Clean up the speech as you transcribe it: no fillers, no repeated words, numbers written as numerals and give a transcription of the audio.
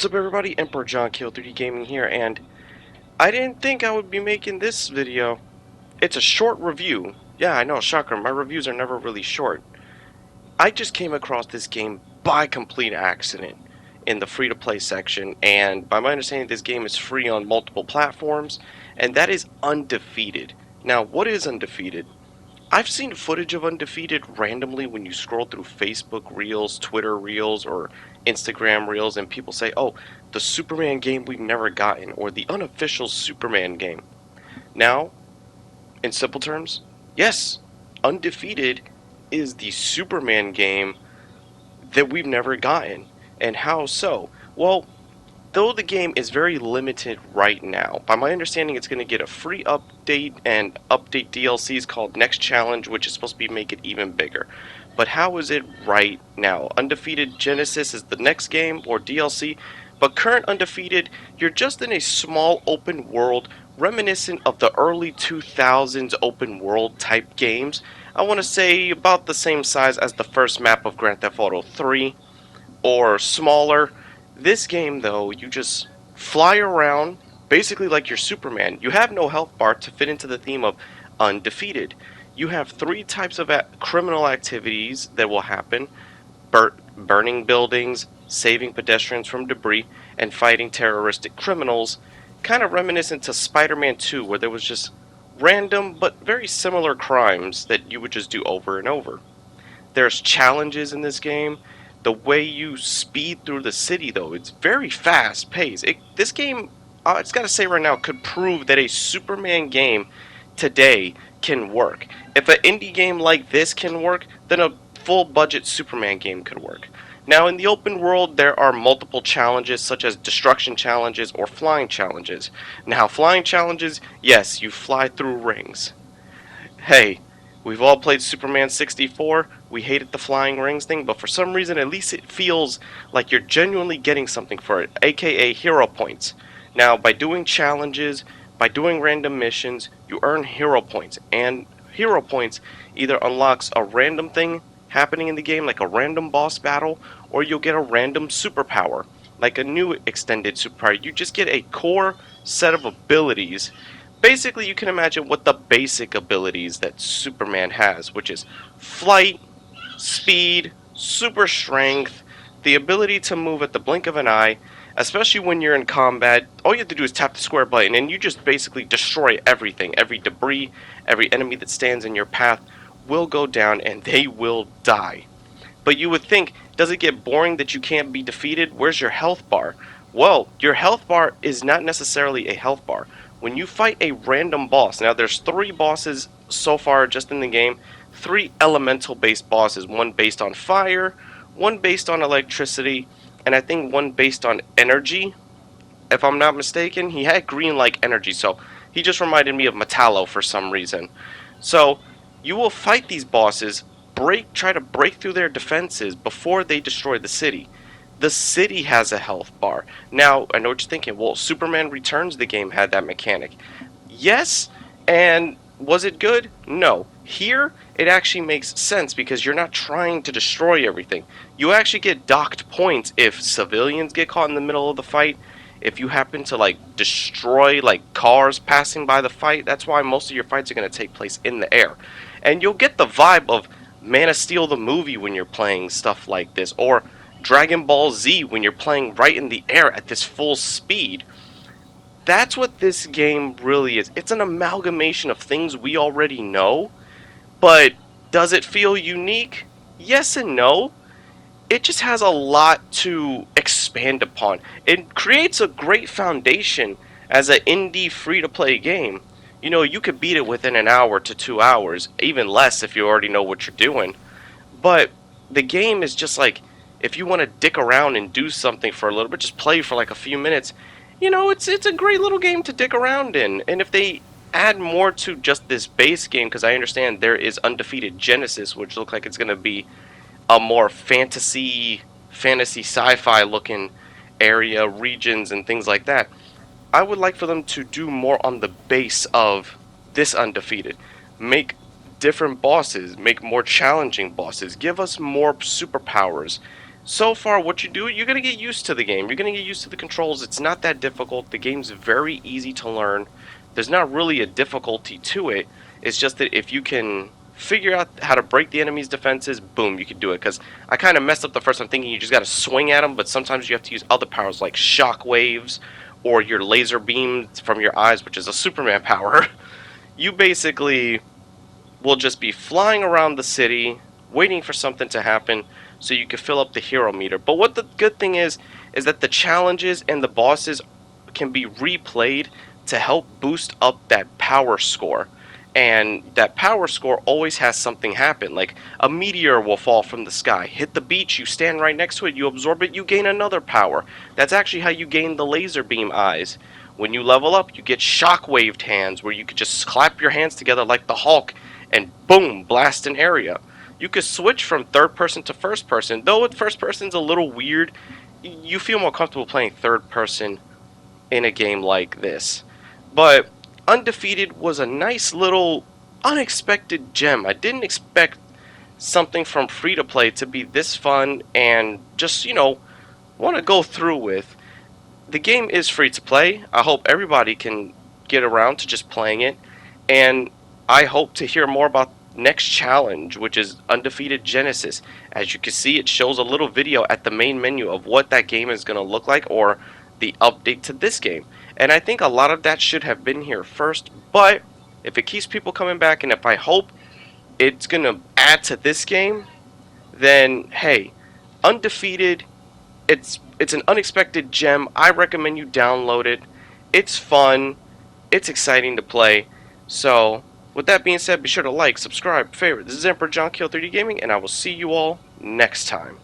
What's up everybody, Emperor John Kill3D Gaming here, and I didn't think I would be making this video. It's a short review. Yeah, I know, shocker, my reviews are never really short. I just came across this game by complete accident in the free-to-play section, and by my understanding this game is free on multiple platforms, and that is Undefeated. Now, what is Undefeated? I've seen footage of Undefeated randomly when you scroll through Facebook Reels, Twitter Reels, or Instagram Reels, and people say, oh, the Superman game we've never gotten, or the unofficial Superman game. Now, in simple terms, yes, Undefeated is the Superman game that we've never gotten. And how so? Well, though the game is very limited right now, by my understanding it's going to get a free update and update DLCs called Next Challenge, which is supposed to make it even bigger. But how is it right now? Undefeated Genesis is the next game or DLC, but current Undefeated, you're just in a small open world reminiscent of the early 2000s open world type games. I want to say about the same size as the first map of Grand Theft Auto 3 or smaller. This game, though, you just fly around basically like you're Superman. You have no health bar to fit into the theme of Undefeated. You have three types of criminal activities that will happen: burning buildings, saving pedestrians from debris, and fighting terroristic criminals. Kind of reminiscent to Spider-Man 2, where there was just random but very similar crimes that you would just do over and over. There's challenges in this game. The way you speed through the city, though, it's very fast paced. This game, it's got to say right now, could prove that a Superman game today can work. If an indie game like this can work, then a full budget Superman game could work. Now, in the open world, there are multiple challenges, such as destruction challenges or flying challenges. Now, flying challenges, yes, you fly through rings. Hey, we've all played Superman 64. We hated the flying rings thing, but for some reason, at least it feels like you're genuinely getting something for it, aka hero points. Now, by doing challenges, by doing random missions, you earn hero points, and hero points either unlocks a random thing happening in the game, like a random boss battle, or you'll get a random superpower, like a new extended superpower. You just get a core set of abilities. Basically, you can imagine what the basic abilities that Superman has, which is flight, speed, super strength, the ability to move at the blink of an eye, especially when you're in combat. All you have to do is tap the square button and you just basically destroy everything. Every debris, every enemy that stands in your path will go down and they will die. But you would think, does it get boring that you can't be defeated? Where's your health bar? Well, your health bar is not necessarily a health bar. When you fight a random boss, now there's three bosses so far just in the game, three elemental based bosses, one based on fire, one based on electricity, and I think one based on energy. If I'm not mistaken, he had green like energy, so he just reminded me of Metallo for some reason. So you will fight these bosses, try to break through their defenses before they destroy the city. The city has a health bar. Now, I know what you're thinking. Well, Superman Returns, the game had that mechanic. Yes, and was it good? No. Here, it actually makes sense because you're not trying to destroy everything. You actually get docked points if civilians get caught in the middle of the fight. If you happen to, like, destroy, like, cars passing by the fight, that's why most of your fights are going to take place in the air. And you'll get the vibe of Man of Steel the movie when you're playing stuff like this, or Dragon Ball Z when you're playing right in the air at this full speed. That's what this game really is. It's an amalgamation of things we already know, but does it feel unique? Yes and no. It just has a lot to expand upon. It creates a great foundation as an indie free-to-play game. You know, you could beat it within an hour to 2 hours, even less if you already know what you're doing. But the game is just like, if you want to dick around and do something for a little bit, just play for like a few minutes. You know, it's a great little game to dick around in. And if they add more to just this base game, because I understand there is Undefeated Genesis, which looks like it's going to be a more fantasy sci-fi looking area, regions, and things like that. I would like for them to do more on the base of this Undefeated. Make different bosses, make more challenging bosses, give us more superpowers. So far, what you do, you're going to get used to the game. You're going to get used to the controls. It's not that difficult. The game's very easy to learn. There's not really a difficulty to it. It's just that if you can figure out how to break the enemy's defenses, boom, you can do it. Because I kind of messed up the first time thinking you just got to swing at them, but sometimes you have to use other powers like shock waves or your laser beams from your eyes, which is a Superman power. You basically will just be flying around the city, waiting for something to happen so you can fill up the hero meter. But what the good thing is that the challenges and the bosses can be replayed to help boost up that power score. And that power score always has something happen. Like a meteor will fall from the sky, hit the beach, you stand right next to it, you absorb it, you gain another power. That's actually how you gain the laser beam eyes. When you level up, you get shockwaved hands where you could just clap your hands together like the Hulk and boom, blast an area. You could switch from third person to first person. Though with first person's a little weird, you feel more comfortable playing third person in a game like this. But Undefeated was a nice little unexpected gem. I didn't expect something from free to play to be this fun and just, want to go through with. The game is free to play. I hope everybody can get around to just playing it. And I hope to hear more about next challenge, which is Undefeated Genesis. As you can see, it shows a little video at the main menu of what that game is going to look like, or the update to this game. And I think a lot of that should have been here first, but if it keeps people coming back, and if I hope it's going to add to this game, then hey, Undefeated, it's an unexpected gem. I recommend you download it. It's fun. It's exciting to play. So, with that being said, be sure to like, subscribe, favorite. This is Emperor John Kill 3D Gaming, and I will see you all next time.